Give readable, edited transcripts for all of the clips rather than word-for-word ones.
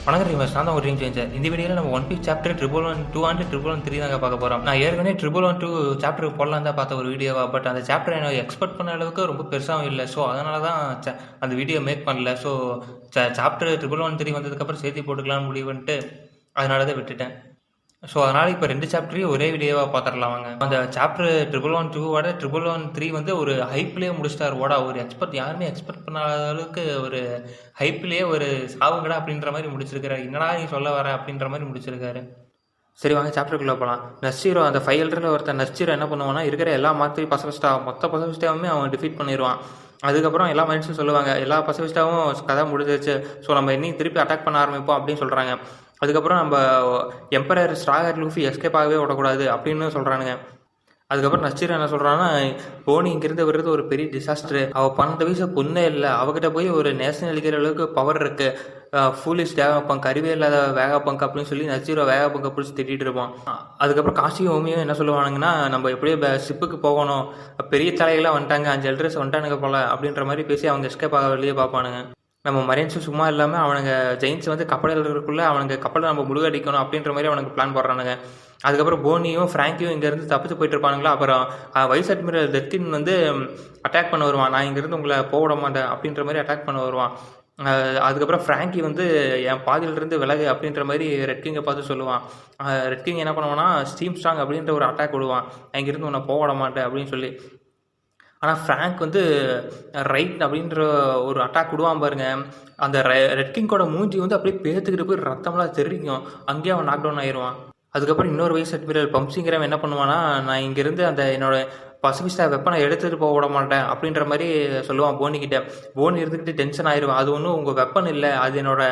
வணக்கம் ரீமர்ஸ், நான் தான் ஒரு ட்ரீம் சேஞ்சர். இந்த வீடியோவில் நம்ம ஒன் பீஸ் சாப்டர் 111, 200, 113 தாங்க பார்க்க போகிறோம். நான் ஏற்கனவே 112 சாப்டர் போடலாம் தான் பார்த்த ஒரு வீடியோவா. பட் அந்த சாப்டர் எனக்கு எக்ஸ்பெக்ட் பண்ண அளவுக்கு ரொம்ப பெருசாகவும் இல்லை. ஸோ அதனால தான் அந்த வீடியோ மேக் பண்ணல. ஸோ சாப்டர் 113 வந்ததுக்கப்புறம் சேர்த்து போட்டுக்கலாம்னு முடிவு பண்ணிட்டு அதனால தான் விட்டுட்டேன். ஸோ அதனால் இப்போ 2 சாப்டரையும் ஒரே வீடியோவாக பார்த்துடலாம் வாங்க. அந்த சாப்டர் 112 113 வந்து ஒரு ஹைப்லேயே முடிச்சிட்டார். ஒரு யாருமே எக்ஸ்பெக்ட் பண்ணாத அளவுக்கு ஒரு ஹைப்லேயே ஒரு சாவுங்கடா அப்படின்ற மாதிரி முடிச்சிருக்காரு. என்னடா நீ சொல்ல வர அப்படின்ற மாதிரி முடிச்சிருக்காரு. சரி வாங்க சாப்டருக்குள்ளே போகலாம். நஸ்டீரோ அந்த 5 ஒருத்தன் நஸ்டீரோ என்ன பண்ணுவான்னா, இருக்கிற எல்லா மாத்திரையும் மொத்த பசவிஸ்டாவுமே அவன் டிஃபீட் பண்ணிடுவான். அதுக்கப்புறம் எல்லா மைண்ட்ஸும் சொல்லுவாங்க, எல்லா பசவிஸ்டாவும் கதை முடிஞ்சிருச்சு, ஸோ நம்ம இன்னும் திருப்பி அட்டாக் பண்ண ஆரம்பிப்போம் அப்படின்னு சொல்கிறாங்க. அதுக்கப்புறம் நம்ம எம்பரர் ஸ்ட்ராகர் லூஃபி எஸ்கேப் ஆகவே விடக்கூடாது அப்படின்னு சொல்கிறானுங்க. அதுக்கப்புறம் நஸ்டீரோ என்ன சொல்கிறான்னா, போனி இங்கிருந்து வர்றது ஒரு பெரிய டிசாஸ்டரு, அவள் 12 வயசு பொண்ணே இல்லை, அவகிட்ட போய் ஒரு நேஷனல் அழிக்கிற அளவுக்கு பவர் இருக்குது, ஃபூலிஷ் வேகப்பங்க், அறிவே இல்லாத வேகப்பங்க் அப்படின்னு சொல்லி நஸ்டீரோ வேகப்பங்கை பிடிச்சி திட்டிகிட்டு இருப்பான். அதுக்கப்புறம் காசியும் ஓமியும் என்ன சொல்லுவானுங்கன்னா, நம்ம எப்படியோ ஷிப்புக்கு போகணும், பெரிய தலைகளாக வந்துட்டாங்க, 5 எல்ட்ரஸ் வந்துட்டானுங்க போல அப்படின்ற மாதிரி பேசி அவங்க எஸ்கேப் ஆக வெளியே பார்ப்பானுங்க. நம்ம மரைன்ஸும் சும்மா இல்லாமல் அவனுங்க ஜெயின்ஸ் வந்து கப்பலுக்குள்ளே அவனுங்க கப்பலை நம்ம முழுகடிக்கணும் அப்படின்ற மாதிரி அவனுக்கு பிளான் போடுறானுங்க. அதுக்கப்புறம் போனியும் ஃப்ராங்கியும் இங்கேருந்து தப்பிச்சு போயிட்டு இருப்பானுங்களா. அப்புறம் வைஸ் அட்மிரல் டெத்தின் வந்து அட்டாக் பண்ண வருவான், நான் இங்கேருந்து உங்களை போக விட மாட்டேன் அப்படின்ற மாதிரி அட்டாக் பண்ண வருவான். அதுக்கப்புறம் ஃப்ராங்கி வந்து என் பாதியிலிருந்து விலகு அப்படின்ற மாதிரி ரெட் கிங்கை பார்த்து சொல்லுவான். ரெட் கிங் என்ன பண்ணுவான்னா, ஸ்டீம் ஸ்ட்ராங் அப்படின்ற ஒரு அட்டாக் விடுவான், இங்கேருந்து உன்னை போக விட மாட்டேன் அப்படின்னு சொல்லி. ஆனால் ஃப்ராங்க் வந்து ரைட் அப்படின்ற ஒரு அட்டாக் விடுவான் பாருங்க. அந்த ரெட் கிங்கோட மூஞ்சி வந்து அப்படியே பேத்துக்கிட்டு போய் ரத்தம்லாம் தெரிவிக்கும், அங்கேயே அவன் நாக் டவுன் ஆயிடுவான். அதுக்கப்புறம் இன்னொரு வைஸ் அட்மிரல் பம்ப்சிங்கிறவன் என்ன பண்ணுவான்னா, நான் இங்கேருந்து அந்த என்னோட பசிபிஸ்டா வெப்பனை எடுத்துகிட்டு போக விட மாட்டேன் அப்படின்ற மாதிரி சொல்லுவான் போனிக்கிட்ட. போனி இருந்துக்கிட்டு டென்ஷன் ஆயிடுவான், அது ஒன்றும் உங்கள் வெப்பன் இல்லை, அது என்னோட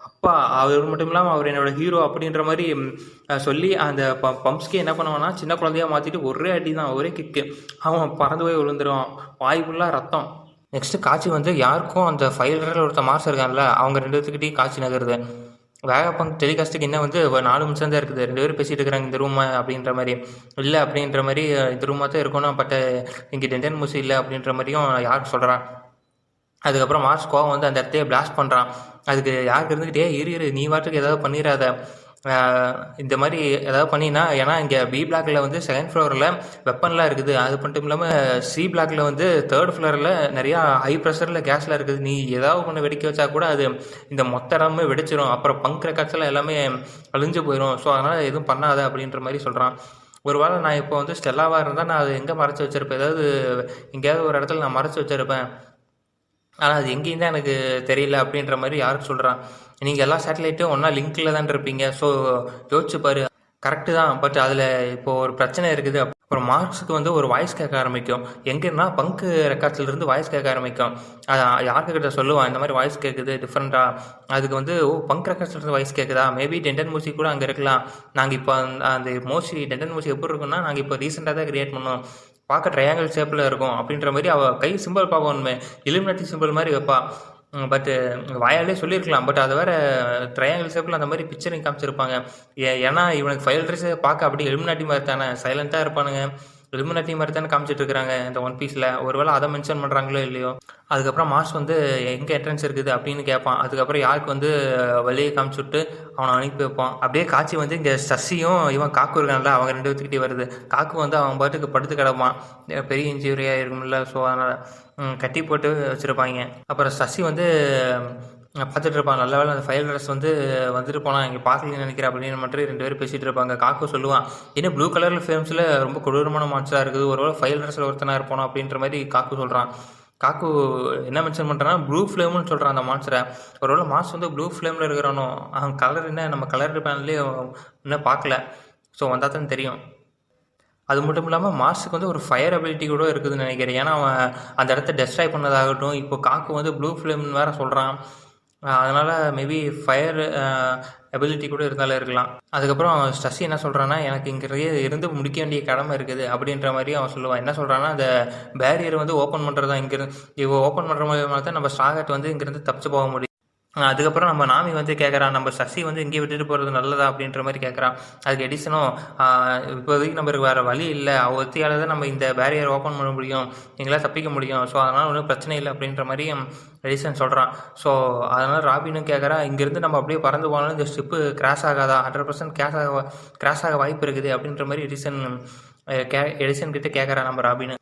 அப்பா, அவர் மட்டும் இல்லாமல் அவர் என்னோட ஹீரோ அப்படின்ற மாதிரி சொல்லி அந்த பம்ப்ஸ்கே என்ன பண்ணுவான்னா, சின்ன குழந்தையாக மாற்றிட்டு ஒரே அடி தான், ஒரே கிக்கு, அவன் பறந்து போய் விழுந்துருவான், வாய் ஃபுல்லாக ரத்தம். நெக்ஸ்ட்டு காட்சி வந்து யாருக்கும் அந்த 5 ஒருத்த மார்ஸ் இருக்கான்ல, அவங்க 2 பேத்துக்கிட்டையும் காட்சி நகருது. வேகப்பங்க் டெலிகாஸ்ட்டுக்கு என்ன வந்து 4 நிமிஷம் தான் இருக்குது, 2 பேரும் பேசிகிட்டு இருக்கிறாங்க இந்த ரூமை அப்படின்ற மாதிரி. இல்லை அப்படின்ற மாதிரி இந்த ரூமாக தான் இருக்கணும், பட் இங்கே டென்டன் மூசி இல்லை அப்படின்ற மாதிரியும் யாருக்கு சொல்கிறான். அதுக்கப்புறம் மார்ஸ் கோவம் வந்து அந்த இடத்தையே பிளாஸ்ட் பண்ணுறான். அதுக்கு யாருக்கு இருந்துக்கிட்டே இரு நீ வாட்டுக்கு ஏதாவது பண்ணிடாத, இந்த மாதிரி ஏதாவது பண்ணினா, ஏன்னா இங்கே பி பிளாக்ல வந்து 2nd ஃப்ளோரில் வெப்பன்லாம் இருக்குது, அது மட்டும் இல்லாமல் சி பிளாக்ல வந்து 3rd ஃப்ளோரில் நிறையா ஹை ப்ரெஷரில் கேஸ்லாம் இருக்குது, நீ ஏதாவது ஒன்று வெடிக்க வச்சா கூட அது இந்த மொத்த இடமே வெடிச்சிடும், அப்புறம் பங்க் ரெக்கார்ட்ஸ்லாம் எல்லாமே அழிஞ்சு போயிடும், ஸோ அதனால் எதுவும் பண்ணாத அப்படின்ற மாதிரி சொல்கிறான். ஒரு வேளை நான் இப்போ வந்து ஸ்டெல்லாவாக இருந்தால் நான் அது எங்கே மறைச்சி வச்சுருப்பேன், ஏதாவது எங்கேயாவது ஒரு இடத்துல நான் மறைச்சி வச்சுருப்பேன், ஆனால் அது எங்கேயும் தான் எனக்கு தெரியல அப்படின்ற மாதிரி யாருக்கு சொல்கிறான். நீங்கள் எல்லா சேட்டலைட்டும் ஒன்றா லிங்க்கில் தான் இருப்பீங்க, ஸோ யோசிச்சு பாரு, கரெக்டு தான், பட் அதில் இப்போது ஒரு பிரச்சனை இருக்குது. அப்புறம் மார்க்ஸுக்கு வந்து ஒரு வாய்ஸ் கேட்க ஆரம்பிக்கும், எங்கன்னா பங்கு ரெக்கார்ட்ஸ்லேருந்து வாய்ஸ் கேட்க ஆரம்பிக்கும். யாருக்கிட்ட சொல்லுவான், இந்த மாதிரி வாய்ஸ் கேட்குது டிஃப்ரெண்ட்டாக, அதுக்கு வந்து பங்க் ரெக்கார்ட்ஸ்லேருந்து வாய்ஸ் கேட்குதா, மேபி டென்டன் மூசி கூட அங்கே இருக்கலாம், நாங்கள் இப்போ அந்த டென்டன் மூசி எப்படி இருக்குன்னா, நாங்கள் இப்போ ரீசெண்டாக தான் கிரியேட் பண்ணோம், பார்க்க ட்ரையாங்கிள் ஷேப்பில் இருக்கும் அப்படின்ற மாதிரி அவள் கை சிம்பிள் பார்ப்போம், ஒன்றுமே இலுமினாட்டி சிம்பிள் மாதிரி வைப்பா. பட்டு வாயாலே சொல்லியிருக்கலாம், பட் அதை வேறு ட்ரையாங்கிள் ஷேப்பில் அந்த மாதிரி பிக்சரிங் காமிச்சிருப்பாங்க. ஏன்னா இவனுக்கு 5 ட்ரெஸ் பார்க்க அப்படி இலுமினாட்டி மாதிரி தானே, சைலண்ட்டாக இருப்பானுங்க, இலுமினாட்டி மாதிரி தானே காமிச்சிட்டு இருக்கிறாங்க இந்த ஒன் பீஸில். ஒருவேளை அதை மென்ஷன் பண்ணுறாங்களோ இல்லையோ. அதுக்கப்புறம் மார்ஸ் வந்து எங்கே என்ட்ரன்ஸ் இருக்குது அப்படின்னு கேட்பான். அதுக்கப்புறம் யாருக்கு வந்து வெளியே காமிச்சுட்டு அவனை அனுப்பி வைப்பான். அப்படியே காட்சி வந்து இங்கே சசியும் இவன் காக்கு இருக்கான்ல, அவங்க 2 பேத்துக்கிட்டே வருது. காக்கு வந்து அவன் பாட்டுக்கு படுத்து கிடப்பான், பெரிய இன்ஜூரியாக இருக்கும்ல, ஸோ அதனால் கட்டி போட்டு வச்சுருப்பாங்க. அப்புறம் சசி வந்து பார்த்துட்டு இருப்பான், நல்ல வேலை அந்த 5 ட்ரெஸ் வந்து வந்துட்டு போனால் இங்கே பார்க்கலன்னு நினைக்கிறேன் அப்படின்னு மட்டும் 2 பேரும் பேசிகிட்டு இருப்பாங்க. காக்கு சொல்லுவான், ஏன்னா ப்ளூ கலரில் ஃபிலிம்ஸில் ரொம்ப கொடூரமான மான்ஸ்டராக இருக்குது, ஒருவேளை 5 ட்ரெஸ்ஸில் ஒருத்தனாக இருப்பானோ அப்படின்ற மாதிரி காக்கு சொல்கிறான். காக்கு என்ன மென்ஷன் பண்ணுறான்னா, ப்ளூ ஃப்ளேம்னு சொல்கிறான் அந்த மான்ஸ்டரை. ஒருவேளை மாஸ் வந்து ப்ளூ ஃப்ளேமில் இருக்கிறானோ, அவன் கலர் என்ன நம்ம கலர் பேனல்லே இன்னும் பார்க்கல, ஸோ வந்தால் தான் தெரியும். அது மட்டும் இல்லாமல் மார்ஸுக்கு வந்து ஒரு ஃபயர் அபிலிட்டி கூட இருக்குதுன்னு நினைக்கிறேன், ஏன்னா அவன் அந்த இடத்த டெஸ்ட்ராய் பண்ணதாகட்டும், இப்போ காக்கு வந்து ப்ளூ ஃப்ளேம்னு வேறு சொல்கிறான், அதனால் மேபி ஃபயர் எபிலிட்டி கூட இருந்தாலும் இருக்கலாம். அதுக்கப்புறம் சசி என்ன சொல்கிறான்னா, எனக்கு இங்கே இருந்து முடிக்க வேண்டிய கடமை இருக்குது அப்படின்ற மாதிரி அவன் சொல்லுவான். என்ன சொல்கிறான்னா, அந்த பேரியர் வந்து ஓப்பன் பண்ணுறது தான், இங்கேருந்து ஓப்பன் பண்ணுற மாதிரி தான் நம்ம ஸ்ட்ராகட் வந்து இங்கேருந்து தப்பிச்சு போக முடியும். அதுக்கப்புறம் நம்ம நாமி வந்து கேட்குறான், நம்ம சசி வந்து இங்கே விட்டுட்டு போகிறது நல்லதா அப்படின்ற மாதிரி கேட்குறான். அதுக்கு எடிசனும் இப்போதைக்கு நம்மளுக்கு வேறு வழி இல்லை, ஒத்தியால் தான் நம்ம இந்த பேரியர் ஓப்பன் பண்ண முடியும், நீங்களாம் தப்பிக்க முடியும், ஸோ அதனால் ஒன்றும் பிரச்சனை இல்லை அப்படின்ற மாதிரி எடிசன் சொல்கிறான். ஸோ அதனால் ராபினும் கேட்குறா, இங்கேருந்து நம்ம அப்படியே பறந்து போனாலும் இந்த ஷிப்பு கிராஷ் ஆகாதா, 100% கிராஷ் ஆக வாய்ப்பு இருக்குது அப்படின்ற மாதிரி எடிசன் கிட்டே கேட்குறான் நம்ம ராபின்.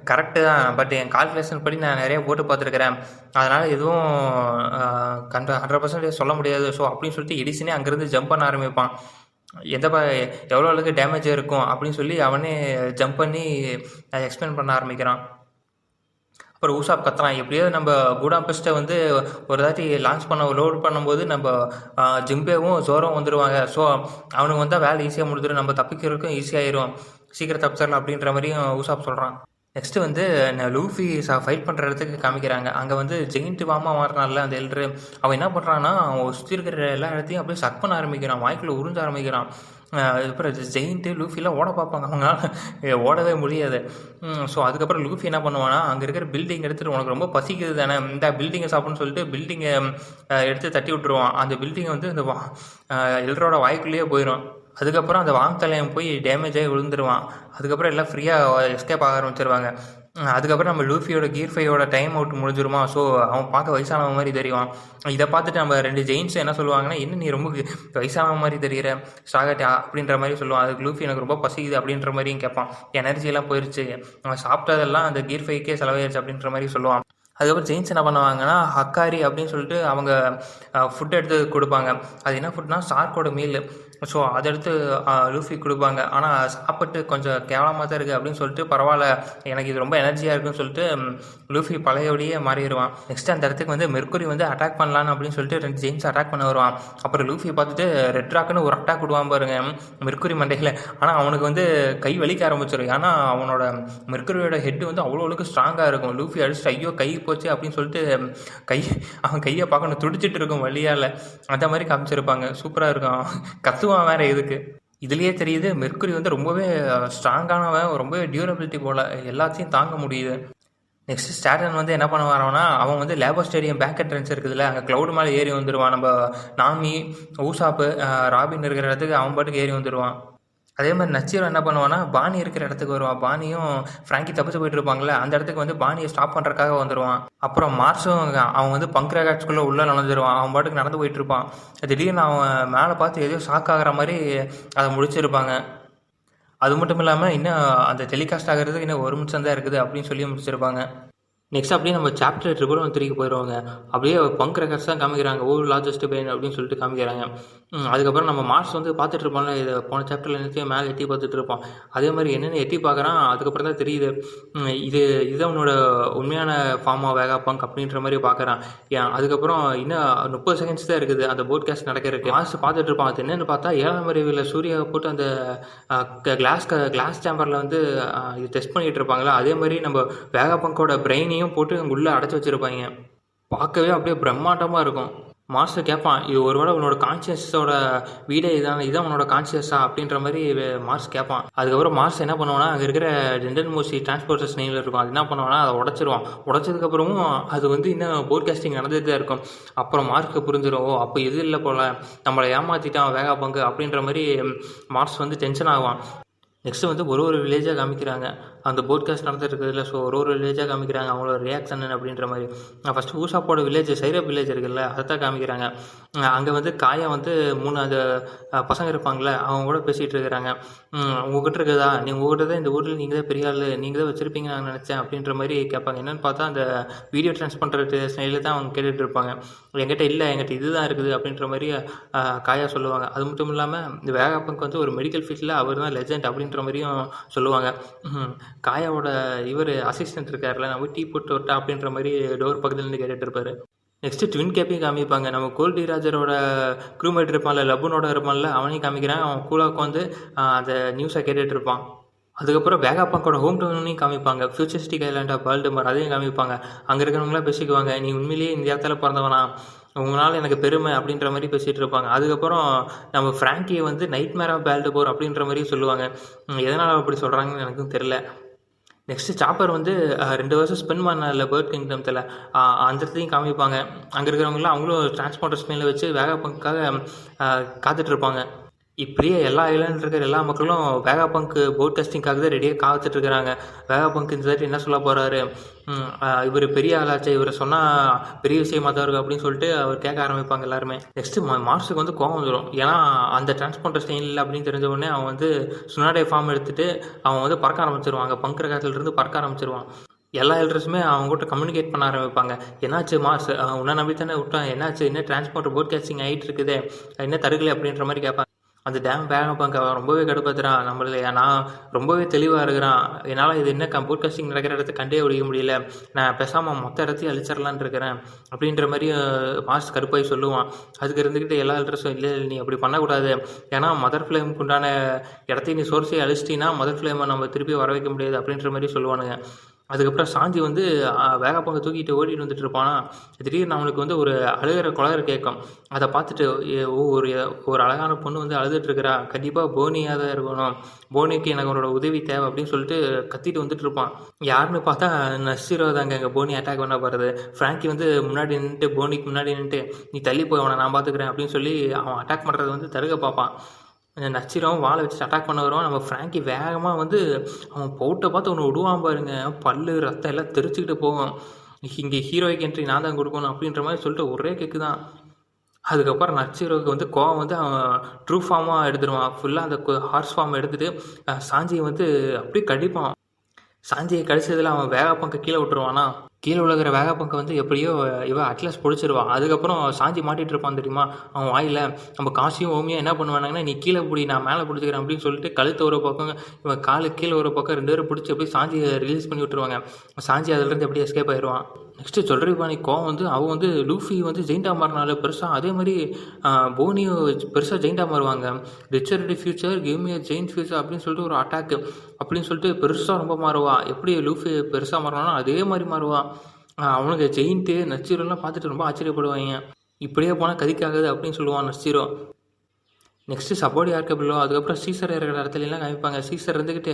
கரெக்டு தான், பட் என் கால்குலேஷன் படி நான் நிறைய போட்டு பார்த்துருக்குறேன், அதனால் எதுவும் 100% சொல்ல முடியாது. ஸோ அப்படின்னு சொல்லிட்டு எடிசனே அங்கேருந்து ஜம்ப் பண்ண ஆரம்பிப்பான். எவ்வளோ அளவுக்கு டேமேஜ் இருக்கும் அப்படின்னு சொல்லி அவனே ஜம்ப் பண்ணி எக்ஸ்பிளைன் பண்ண ஆரம்பிக்கிறான். அப்புறம் ஊசாப் கத்துறான், எப்படியாவது நம்ம கூடாம்பெஸ்ட்டை வந்து ஒரு தாட்டி லான்ச் லோட் பண்ணும்போது நம்ம ஜிம்பேவும் ஜோரும் வந்துடுவாங்க, ஸோ அவனுக்கு வந்தால் வேலை ஈஸியாக முடிஞ்சிடும், நம்ம தப்பிக்கிறதுக்கும் ஈஸியாகிடும், சீக்கிரம் தப்பிச்சிடலாம் அப்படின்ற மாதிரியும் ஊசாப் சொல்கிறான். நெக்ஸ்ட்டு வந்து லூஃபி ஃபைட் பண்ணுற இடத்துக்கு காமிக்கிறாங்க. அங்கே வந்து ஜெயின்ட்டு வாமா மாறினால அந்த எல்ட்ரு, அவன் என்ன பண்ணுறான்னா அவன் சுற்றி இருக்கிற எல்லா இடத்தையும் அப்படியே சக் பண்ண ஆரம்பிக்கிறான், வாய்க்குள்ளே உறிஞ்ச ஆரம்பிக்கிறான். அதுக்கப்புறம் ஜெயின்ட்டு லூஃபிலாம் ஓட பார்ப்பாங்க, அவங்களால ஓடவே முடியாது. ஸோ அதுக்கப்புறம் லூஃபி என்ன பண்ணுவான்னா, அங்கே இருக்கிற பில்டிங் எடுத்துகிட்டு உனக்கு ரொம்ப பசிக்குது தானே, இந்த பில்டிங்கை சாப்பிட்ணுன்னு சொல்லிட்டு பில்டிங்கை எடுத்து தட்டி விட்டுருவான். அந்த பில்டிங்கை வந்து இந்த எல்லரோட வாய்க்குள்ளேயே போயிடும். அதுக்கப்புறம் அந்த வாங்கத்தலையம் போய் டேமேஜ் ஆகி விழுந்துருவான். அதுக்கப்புறம் எல்லாம் ஃப்ரீயாக எஸ்கேப் ஆக ஆரம்பிச்சிருவாங்க. அதுக்கப்புறம் நம்ம லூஃபியோட கீர் 5யோட டைம் அவுட் முடிஞ்சிருமா, ஸோ அவன் பார்க்க வயசானவன் மாதிரி தெரியும். இதை பார்த்துட்டு நம்ம 2 ஜெயின்ஸ் என்ன சொல்லுவாங்கன்னா, என்ன நீ ரொம்ப வயசானவன் மாதிரி தெரிகிற ஸ்டாகட் அப்படின்ற மாதிரி சொல்லுவான். அதுக்கு லூஃபி எனக்கு ரொம்ப பசிக்குது அப்படின்ற மாதிரியும் கேட்பான், எனர்ஜியெல்லாம் போயிடுச்சு, அவன் சாப்பிட்டதெல்லாம் அந்த கீர் 5க்கே செலவாயிருச்சு அப்படின்ற மாதிரி சொல்லுவான். அதுக்கப்புறம் ஜெயின்ஸ் என்ன பண்ணுவாங்கன்னா, ஹக்காரி அப்படின்னு சொல்லிட்டு அவங்க ஃபுட் எடுத்து கொடுப்பாங்க. அது என்ன ஃபுட்னா ஷார்க்கோட மீல். ஸோ அதை எடுத்து லூஃபி கொடுப்பாங்க. ஆனால் சாப்பிட்டு கொஞ்சம் கேவலமாக தான் இருக்குது அப்படின்னு சொல்லிட்டு, பரவாயில்ல எனக்கு இது ரொம்ப எனர்ஜியாக இருக்குன்னு சொல்லிட்டு லூஃபி பழையபடியே மாறிடுவான். நெக்ஸ்ட் அந்த இடத்துக்கு வந்து மெர்க்குரி வந்து அட்டாக் பண்ணலான்னு அப்படின்னு சொல்லிட்டு 2 ஜெயின்ஸ் அட்டாக் பண்ண வருவான். அப்புறம் லூஃபி பார்த்துட்டு ரெட் ராக்குன்னு ஒரு அட்டாக் விடுவான் பாருங்க மெர்க்குரி மண்டையில். ஆனால் அவனுக்கு வந்து கை வலிக்க ஆரம்பிச்சிடும், ஏன்னா அவனோட மெர்க்குரியோட ஹெட் வந்து அவ்வளோவுக்கு ஸ்ட்ராங்காக இருக்கும். லூஃபி அடிச்சுட்டு ஐயோ கை போச்சு அப்படின்னு சொல்லிட்டு அவன் கையை பார்க்கணும் துடிச்சிட்டு இருக்கும் வழியால், அந்த மாதிரி காமிச்சிருப்பாங்க. சூப்பராக இருக்கும், கத்துவான் வேற இதுக்கு. இதுலேயே தெரியுது மெர்க்குரி வந்து ரொம்பவே ஸ்ட்ராங்கானவன், ரொம்பவே டியூரபிலிட்டி போல் எல்லாத்தையும் தாங்க முடியுது. நெக்ஸ்ட் ஸ்டார்டன் வந்து என்ன பண்ண வரான்னா, அவன் வந்து லேபோ ஸ்டேடியம் பேக் என்ட்ரன்ஸ் இருக்குதுல்ல, அங்கே க்ளவுட் மேலே ஏறி வந்துடுவான். நம்ம நாமி ஊசாப்பு ராபின் இருக்கிற இடத்துக்கு அவன் பாட்டுக்கு ஏறி வந்துடுவான். அதே மாதிரி நச்சீரோ என்ன பண்ணுவான்னா, பானி இருக்கிற இடத்துக்கு வருவான். பானியும் ஃப்ராங்கி தப்பிச்சு போயிட்டு இருப்பாங்களே, அந்த இடத்துக்கு வந்து பானியை ஸ்டாப் பண்ணுறதுக்காக வந்துடுவான். அப்புறம் மார்ஸும் அவன் வந்து பங்க்ராகாட்ஸ்குள்ளே உள்ளே நுழைஞ்சிருவான். அவன் பாட்டுக்கு நடந்து போயிட்டு இருப்பான். திடீர்னு அவன் மேலே பார்த்து எதையோ ஷாக் ஆகிற மாதிரி அதை முடிச்சிருப்பாங்க. அது மட்டும் இல்லாமல் இன்னும் அந்த டெலிகாஸ்ட் ஆகிறதுக்கு இன்னும் 1 நிமிஷம் தான் இருக்குது அப்படின்னு சொல்லி முடிச்சிருப்பாங்க. நெக்ஸ்ட் அப்படியே நம்ம சாப்டர் 3 போயிடுவாங்க. அப்படியே பங்க் ரெக்கார்ட்ஸ் தான் காமிக்கிறாங்க, லார்ஜஸ்ட் பெயின் அப்படின்னு சொல்லிட்டு காமிக்கிறாங்க. அதுக்கப்புறம் நம்ம மார்ஸ் வந்து பார்த்துட்டு இருப்பாங்க, இதை போன சாப்டரில் என்னத்தையும் மேலே எட்டி பார்த்துட்டு இருப்பான். அதே மாதிரி என்னென்ன எட்டி பார்க்குறான், அதுக்கப்புறம் தான் தெரியுது இது அவனோட உண்மையான ஃபார்மாக வேகா பங்க் அப்படின்ற மாதிரி பார்க்குறான். அதுக்கப்புறம் இன்னும் 30 செகண்ட்ஸ் தான் இருக்குது அந்த போட்காஸ்ட் நடக்கிறதுக்கு. மார்ஸ் பார்த்துட்டு இருப்பான். அது என்னென்னு பார்த்தா 7ஆம் அறிவில் சூர்யாவை போட்டு அந்த கிளாஸ் சேம்பரில் வந்து இது டெஸ்ட் பண்ணிகிட்டு இருப்பாங்களா, அதே மாதிரி நம்ம வேகா பங்கோட பிரெயினையும் போட்டு அங்கே உள்ளே அடைச்சி வச்சுருப்பாங்க. பார்க்கவே அப்படியே பிரம்மாண்டமாக இருக்கும். மாஸ்டர் கேட்பான், இது ஒருவேளை உன்னோட கான்சியஸோட வீடே இதான் உன்னோட கான்சியஸா அப்படின்ற மாதிரி மார்ஸ் கேட்பான். அதுக்கப்புறம் மார்ஸ் என்ன பண்ணுவான்னா, அங்கே இருக்கிற ஜென்டல் மோசி டிரான்ஸ்போர்ட்டர்ஸ் நெய்மில் இருக்கும், அது என்ன பண்ணுவான்னா அதை உடச்சிருவான். உடச்சதுக்கப்புறமும் அது வந்து இன்னும் போட்காஸ்டிங் நடந்துகிட்டு தான் இருக்கும். அப்புறம் மார்ஸ்க்கு புரிஞ்சிடும், அப்போ எது இல்லை போல் நம்மளை ஏமாற்றிட்டான் வேகா பங்கு அப்படின்ற மாதிரி மார்ஸ் வந்து டென்ஷன் ஆவான். நெக்ஸ்ட்டு வந்து ஒரு வில்லேஜாக காமிக்கிறாங்க, அந்த போட்காஸ்ட் நடந்துருக்குதுல்ல. ஸோ ஒரு வில்லேஜாக காமிக்கிறாங்க அவங்களோட ரியாக்ஷன் அப்படின்ற மாதிரி. ஃபஸ்ட்டு ஊசாப்போட வில்லேஜ் சைரப் வில்லேஜ் இருக்குல்ல, அதை தான் காமிக்கிறாங்க. அங்கே வந்து காயா வந்து 3 அந்த பசங்க இருப்பாங்களே, அவங்க கூட பேசிகிட்டு இருக்கிறாங்க. உங்ககிட்ட இருக்குதா, உங்ககிட்ட தான் இந்த ஊரில் நீங்கள் தான் பெரிய ஆள், நீங்கள் தான் வச்சுருப்பீங்க நான் நினச்சேன் அப்படின்ற மாதிரி கேட்பாங்க. என்னென்னு பார்த்தா அந்த வீடியோ ட்ரான்ஸ் பண்ணுற ஸ்டைலில் தான் அவங்க கேட்டுகிட்டு இருப்பாங்க. என்கிட்ட இல்லை, என்கிட்ட இது தான் இருக்குது அப்படின்ற மாதிரி காயா சொல்லுவாங்க. அது மட்டும் இல்லாமல் இந்த வேகாப்பங்க் வந்து ஒரு மெடிக்கல் ஃபீல்டில் அவர் தான் லெஜெண்ட் அப்படின்ற மாதிரியும் சொல்லுவாங்க. காயாவோட இவர் அசிஸ்டன்ட் இருக்கார்ல, நம்ம டீ போட்டு விட்டா அப்படின்ற மாதிரி டோர் பக்கத்துலேருந்து கேட்டுட்டு இருப்பார். நெக்ஸ்ட்டு ட்வின் கேப்பையும் காமிப்பாங்க. நம்ம கோல்டி ராஜரோட க்ரூமேட் இருப்பான்ல, லப்புனோட இருப்பான்ல, அவனையும் காமிக்கிறான். அவன் கூலாவுக்கு வந்து அந்த நியூஸை கேட்டுட்டு இருப்பான். அதுக்கப்புறம் வேகாப்பங்கோட ஹோம் டவுனையும் காமிப்பாங்க, ஃபியூச்சரிஸ்டிக் ஐலாண்ட் ஆஃப் பால்டிமோர், அதையும் காமிப்பாங்க. அங்கே இருக்கிறவங்களாம் பேசிக்குவாங்க, நீ உண்மையிலேயே இந்த இடத்துல பிறந்தவனா, உங்களால் எனக்கு பெருமை அப்படின்ற மாதிரி பேசிகிட்டு இருப்பாங்க. அதுக்கப்புறம் நம்ம ஃப்ராங்கியை வந்து நைட் மேர் ஆஃப் பால்டிமோர் அப்படின்ற மாதிரி சொல்லுவாங்க. எதனால் அப்படி சொல்கிறாங்கன்னு எனக்கும் தெரில. நெக்ஸ்ட்டு சாப்பர் வந்து 2 வருஷம் ஸ்பெண்ட் பண்ணல பேர்ட் கிங்டம்ஸில் அந்த இடத்தையும் காமிப்பாங்க. அங்கே இருக்கிறவங்களாம் அவங்களும் டிரான்ஸ்போர்ட்டர் ஸ்மெல்லை வச்சு வேகாபங்க்காக காத்துட்ருப்பாங்க. இப்படியே எல்லா ஐலாண்டில் இருக்கிற எல்லா மக்களும் வேகாபங்க் போட் டெஸ்டிங்காக தான் ரெடியாக காத்துட்ருக்குறாங்க. வேகாபங்க் இந்த தாட்டி என்ன சொல்ல போகிறாரு, இவர் பெரிய ஆளாச்சே, இவர் சொன்னால் பெரிய விஷயமா தான் இருக்கும் அப்படின்னு சொல்லிட்டு அவர் கேட்க ஆரம்பிப்பாங்க எல்லாருமே. நெக்ஸ்ட்டு மார்ஸுக்கு வந்து கோவம் வந்துடும். ஏன்னா அந்த டிரான்ஸ்போர்ட்டர் ஸ்டெயின் இல்லை அப்படின்னு தெரிஞ்ச உடனே அவன் வந்து சுனாடே ஃபார்ம் எடுத்துகிட்டு அவன் வந்து பறக்க ஆரம்பிச்சிருவான். அங்கே பங்க் காலத்துலேருந்து பறக்க ஆரம்பிச்சிருவான். எல்லா எல்டர்ஸுமே அவங்ககிட்ட கம்யூனிகேட் பண்ண ஆரம்பிப்பாங்க. என்னாச்சு மார்ஸ், உன்னை நம்பி தானே விட்டான், என்னாச்சு, என்ன டிரான்ஸ்போர்ட்டர் போட் கேஸ்டிங் ஆகிட்டு இருக்குது, என்ன தருகலை அப்படின்ற மாதிரி கேட்பாங்க. அந்த டேம் வேகப்பங்க ரொம்பவே கடுப்பாத்துறான் நம்மள. நான் ரொம்பவே தெளிவாக இருக்கிறான், என்னால் இது என்ன போட்காஸ்டிங் நடக்கிற இடத்த கண்டே பிடிக்க முடியல, நான் பேசாமல் மொத்த இடத்தையும் அழிச்சிடலான்னு இருக்கிறேன் அப்படின்ற மாதிரி மாஸ் கடுப்பாய் சொல்லுவான். அதுக்கு இருந்துக்கிட்டு எல்லா எல்ட்ரஸும் இல்லை நீ அப்படி பண்ணக்கூடாது, ஏன்னா மதர் ஃப்ளேமுக்கு உண்டான இடத்தையும் நீ சோர்ஸையும் அழிச்சிட்டின்னா மதர் ஃப்ளேமை நம்ம திருப்பி வர வைக்க முடியாது அப்படின்ற மாதிரி சொல்லுவானுங்க. அதுக்கப்புறம் சாஞ்சி வந்து வேகப்பங்க தூக்கிட்டு ஓடிட்டு வந்துட்டு இருப்பானா, திடீர்னு அவனுக்கு வந்து ஒரு அழுகிற குழந்தை கேட்கும். அதை பார்த்துட்டு ஒரு ஒரு அழகான பொண்ணு வந்து அழுதுட்டுருக்கிறா, கண்டிப்பாக போனியாக தான் இருக்கணும், போனிக்கு எனக்கு அவனோட உதவி தேவை அப்படின்னு சொல்லிட்டு கத்திட்டு வந்துட்டு இருப்பான். யாருன்னு பார்த்தா நஸ்ஸீரோ தாங்க அங்கே போனி அட்டாக் பண்ண போகிறது. ஃப்ராங்கி வந்து முன்னாடி நின்றுட்டு போனிக்கு முன்னாடி நின்றுட்டு நீ தள்ளி போய் அவனை நான் பார்த்துக்கிறேன் அப்படின்னு சொல்லி அவன் அட்டாக் பண்ணுறது வந்து தடுக்க பார்ப்பான். நச்சிரம் வாழை வச்சு அட்டாக் பண்ண வருவான். நம்ம ஃப்ராங்கி வேகமாக வந்து அவன் பவுட்டை பார்த்து ஒன்று விடுவான் பாருங்க, பல்லு ரத்தம் எல்லாம் தெரிச்சுக்கிட்டு போகும். இங்கே ஹீரோய்க்கு என்ட்ரி நான் தான் கொடுக்கணும் அப்படின்ற மாதிரி சொல்லிட்டு ஒரே கேக்கு தான். அதுக்கப்புறம் நச்சிரோவுக்கு வந்து கோவம் வந்து அவன் ட்ரூ ஃபார்மாக எடுத்துடுவான். ஃபுல்லாக அந்த ஹார்ஸ் ஃபார்ம் எடுத்துகிட்டு சாஞ்சியை வந்து அப்படியே கடிப்பான். சாஞ்சியை கடிச்சதில் அவன் வேகப்பங்க கீழே விட்டுருவானா, கீழே விழுகிற வேகப்பங்க வந்து எப்படியோ இவன் அட்லஸ் பிடிச்சிருவான். அதுக்கப்புறம் சாஞ்சி மாட்டிகிட்டு இருப்பான் தெரியுமா அவன் வாயில். நம்ம காசியும் ஓமியும் என்ன பண்ணுவானாங்கன்னா, நீ கீழே பிடி நான் மேலே பிடிச்சிக்கிறேன் அப்படின்னு சொல்லிட்டு கழுத்து ஒரு பக்கம் இவன் காலு கீழே ஒரு பக்கம் 2 பேரும் பிடிச்சி அப்படியே சாஞ்சியை ரிலீஸ் பண்ணி விட்டுருவாங்க. சாஞ்சி அதிலேருந்து எப்படியே எஸ்கேப் ஆயிடுவான். நெக்ஸ்ட்டு சொல்கிறீப்பானி கோவம் வந்து அவன் வந்து லூஃபி வந்து ஜெயிண்டாக மாறினால பெருசாக, அதே மாதிரி போனியும் பெருசாக ஜெயிண்டாக மாறுவாங்க. ரிச்சர் ஃபியூச்சர் கேம் ஜெயின் ஃபியூச்சர் அப்படின்னு சொல்லிட்டு ஒரு அட்டாக்கு அப்படின்னு சொல்லிட்டு பெருசாக ரொம்ப மாறுவான். எப்படி லூஃபி பெருசாக மாறினாலும் அதே மாதிரி மாறுவான். அவனுக்கு ஜெயின்ட்டு நச்சீரோலாம் பார்த்துட்டு ரொம்ப ஆச்சரியப்படுவாங்க. இப்படியே போனால் கதிக்காகுது அப்படின்னு சொல்லுவான் நச்சீரோ. நெக்ஸ்ட்டு சப்போர்ட் ஆர்கபிளோ, அதுக்கப்புறம் சீசர் இருக்கிற இடத்துலலாம் காமிப்பாங்க. சீசர் இருந்துக்கிட்டு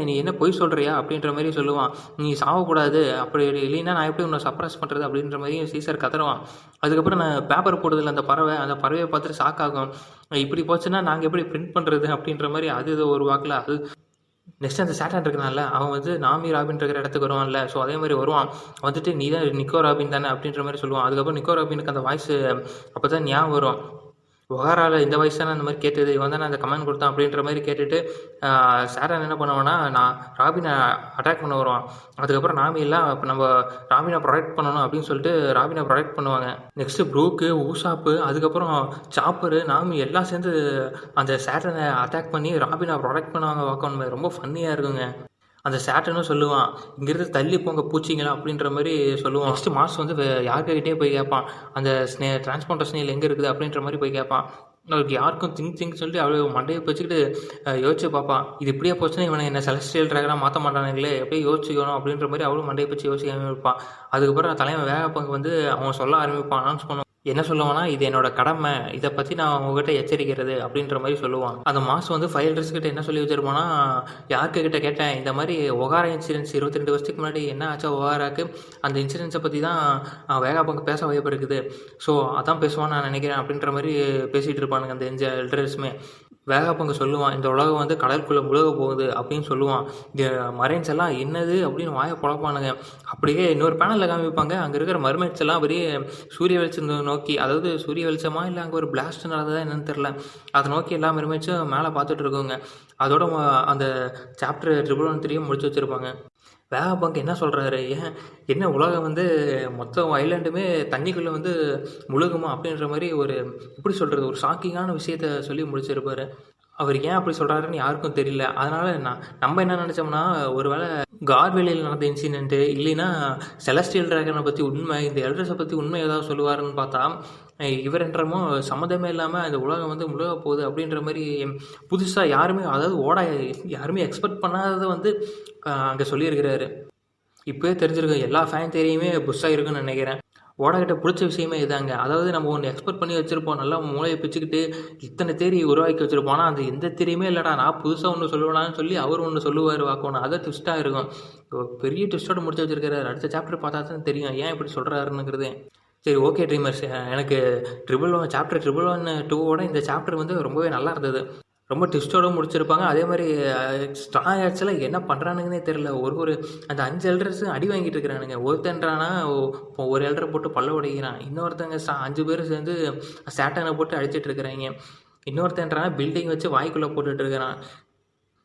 நீ என்ன பொய் சொல்கிறியா அப்படின்ற மாதிரி சொல்லுவான். நீ சாகக்கூடாது, அப்படி இல்லைன்னா நான் எப்படி உன்னை சப்ரஸ் பண்ணுறது அப்படின்ற மாதிரி சீசர் கத்துருவான். அதுக்கப்புறம் நான் பேப்பர் போடுறதில்ல அந்த பறவையை பார்த்துட்டு ஷாக்காகும். இப்படி போச்சுன்னா நாங்கள் எப்படி பிரிண்ட் பண்ணுறது அப்படின்ற மாதிரி அது ஒரு வாக்கில் அது. நெக்ஸ்ட் அந்த சேட்டன் இருக்கனால அவன் வந்து நாமி ராபின் இருக்கிற இடத்துக்கு வருவான்ல, ஸோ அதே மாதிரி வருவான். வந்துட்டு நீ தான் நிக்கோ ராபின் தானே அப்படின்ற மாதிரி சொல்லுவான். அதுக்கப்புறம் நிக்கோ ராபினுக்கு அந்த வாய்ஸ் அப்போ தான் ஞாபகம் வரும். ஒகாராவில் இந்த வயசு தானே அந்த மாதிரி கேட்டது, இவன் தானே அந்த கமெண்ட் கொடுத்தான் அப்படின்ற மாதிரி கேட்டுட்டு சேட்டன் என்ன பண்ணுவான்னா, நான் ராபினை அட்டாக் பண்ண வருவான். அதுக்கப்புறம் நாமி எல்லாம் நம்ம ராபினை ப்ரொடெக்ட் பண்ணணும் அப்படின்னு சொல்லிட்டு ராபினை ப்ரொடெக்ட் பண்ணுவாங்க. நெக்ஸ்ட்டு ப்ரூக்கு, ஊசாப்பு, அதுக்கப்புறம் சாப்பரு, நாமி எல்லாம் சேர்ந்து அந்த சேட்டனை அட்டாக் பண்ணி ராபினை ப்ரொடெக்ட் பண்ணுவாங்க. பார்க்கணும் ரொம்ப ஃபன்னியாக இருக்குங்க. அந்த சேட்டனும் சொல்லுவான், இங்கிருந்து தள்ளி போங்க பூச்சிங்களா அப்படின்ற மாதிரி சொல்லுவான். நெக்ஸ்ட்டு மாஸ் வந்து யார்கிட்டே போய் கேட்பான், அந்த டிரான்ஸ்போர்ட்டர் ஸ்னேல் எங்கே இருக்குது அப்படின்ற மாதிரி போய் கேட்பான். அவருக்கு யாருக்கும் திங்க் சொல்லிட்டு அவ்வளோ மண்டையை வச்சுக்கிட்டு யோசிச்சு பார்ப்பான். இது இப்படியே போச்சுன்னா இவனை என்ன செலஸ்டியல் ட்ராகனாக மாற்ற மாட்டானுங்களே, எப்படியே யோசிக்கணும் அப்படின்ற மாதிரி அவ்வளோ மண்டையை வச்சு யோசிக்க ஆரம்பிப்பான். அதுக்கப்புறம் தலைவன் வேகப்பங்க வந்து அவன் சொல்ல ஆரம்பிப்பான், அனௌன்ஸ் பண்ணுவான். என்ன சொல்லுவான்னா, இது என்னோட கடமை, இதை பற்றி நான் உங்ககிட்ட எச்சரிக்கிறது அப்படின்ற மாதிரி சொல்லுவான். அந்த மாஸ் வந்து ஃபைல்டர்ஸ்கிட்ட என்ன சொல்லி வச்சிருப்பான்னா, யாருக்கிட்ட கேட்டேன் இந்த மாதிரி ஒகாரா இன்சிடென்ட்ஸ் 22 வருஷத்துக்கு முன்னாடி என்ன ஆச்சா ஒகாராக்கு, அந்த இன்சிடென்ட்ஸை பற்றி தான் வேகாபங்கு பேச வாய்ப்பு இருக்குது, ஸோ அதான் பேசுவான்னு நான் நினைக்கிறேன் அப்படின்ற மாதிரி பேசிகிட்டு இருப்பானுங்க அந்த எல்டர்ஸுமே. வேகாபங்கு சொல்லுவான், இந்த உலகம் வந்து கடலுக்குள்ளே முழுக போகுது அப்படின்னு சொல்லுவான். இந்த மரைன்ஸ் எல்லாம் என்னது அப்படின்னு வாயை குழப்பானுங்க. அப்படியே இன்னொரு பேனலில் காமிப்பாங்க, அங்கே இருக்கிற மர்மைட்ஸ் எல்லாம் பெரிய சூரிய வெளிச்சம் நோக்கி, அதாவது சூரிய வெளிச்சமா இல்லை அங்கே ஒரு பிளாஸ்ட் நடந்ததா என்னன்னு தெரில, அதை நோக்கி எல்லா மர்மைட்ஸும் மேலே பார்த்துட்டு இருக்குங்க. அதோட அந்த சாப்டர் 113 முடிச்சு வச்சுருப்பாங்க. வேகப்பங்க் என்ன சொல்கிறாரு, என்ன உலகம் வந்து மொத்த ஐலாண்டுமே தண்ணிக்குள்ளே வந்து முழுகுமா அப்படின்ற மாதிரி ஒரு எப்படி சொல்கிறது ஒரு ஷாக்கிங்கான விஷயத்த சொல்லி முடிச்சிருப்பார். அவர் ஏன் அப்படி சொல்கிறாருன்னு யாருக்கும் தெரியல. அதனால் நம்ம என்ன நினச்சோம்னா, ஒரு வேளை கார்வெளியில் நடந்த இன்சிடென்ட்டு இல்லைன்னா செலஸ்டியல் ட்ராகனை பற்றி உண்மை, இந்த எல்டர்ஸை பற்றி உண்மை ஏதாவது சொல்லுவாருன்னு பார்த்தா, இவர் என்றமோ சம்மந்தமே இல்லாமல் அந்த உலகம் வந்து முழுக போகுது அப்படின்ற மாதிரி புதுசாக யாருமே எக்ஸ்பெக்ட் பண்ணாததை வந்து அங்கே சொல்லியிருக்கிறாரு. இப்போயே தெரிஞ்சிருக்கும், எல்லா ஃபேன் தேரியுமே புஷ்ஷாக இருக்குன்னு நினைக்கிறேன். ஓடகிட்ட பிடிச்ச விஷயமே இதாங்க. அதாவது நம்ம ஒண்ணு எக்ஸ்பெக்ட் பண்ணி வச்சிருப்போம். நல்லா மூளைய பிச்சுக்கிட்டு இத்தன தியரி உருவாக்கி வச்சிருப்போம். ஆனா, அது எந்த தியரியுமே இல்லடா. நான் புதுசா ஒண்ணு சொல்லுவேனான்னு சொல்லி அவரு ஒண்ணு சொல்லுவாரு வாக்கோன்னு. அது ட்விஸ்ட்டா இருக்கும். பெரிய ட்விஸ்ட்டோட முடிச்சு வச்சிருக்காரு. அடுத்த சாப்டர் பார்த்தா தான் தெரியும். ஏன் இப்படி சொல்றாருன்னுங்கிறது. சரி ஓகே ட்ரீமர்ஸ். எனக்கு சாப்டர் 1, 2வோட இந்த சாப்டர் வந்து ரொம்பவே நல்லா இருந்தது. ரொம்ப ட்விஸ்ட்டோட முடிச்சிருப்பாங்க. அதே மாரி ஸ்ட்ரா ஹேட்ஸ்ல என்ன பண்றானுங்கன்னே தெரியல. அந்த 5 எல்டர்ஸும் அடி வாங்கிட்டு இருக்கிறானுங்க. ஒருத்தன்றானா இப்போ ஒரு எல்டர போட்டு பல்ல உடைக்கிறான். இன்னொருத்தங்க 5 பேரும் சேர்ந்து சேட்டனை போட்டு அடிச்சிட்டு இருக்கிறாய்ங்க. இன்னொருத்தன்றானா பில்டிங் வச்சு வாய்க்குள்ள போட்டுட்டு இருக்கிறான்.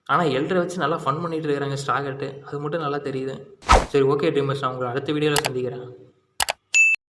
ஆனா எல்டரை வச்சு நல்லா ஃபன் பண்ணிட்டு இருக்கிறாங்க ஸ்ட்ரா ஹேட். அது மட்டும் நல்லா தெரியுது. சரி ஓகே ட்ரீமர்ஸ், நான் உங்களை அடுத்த வீடியோவில் சந்திக்கிறேன்.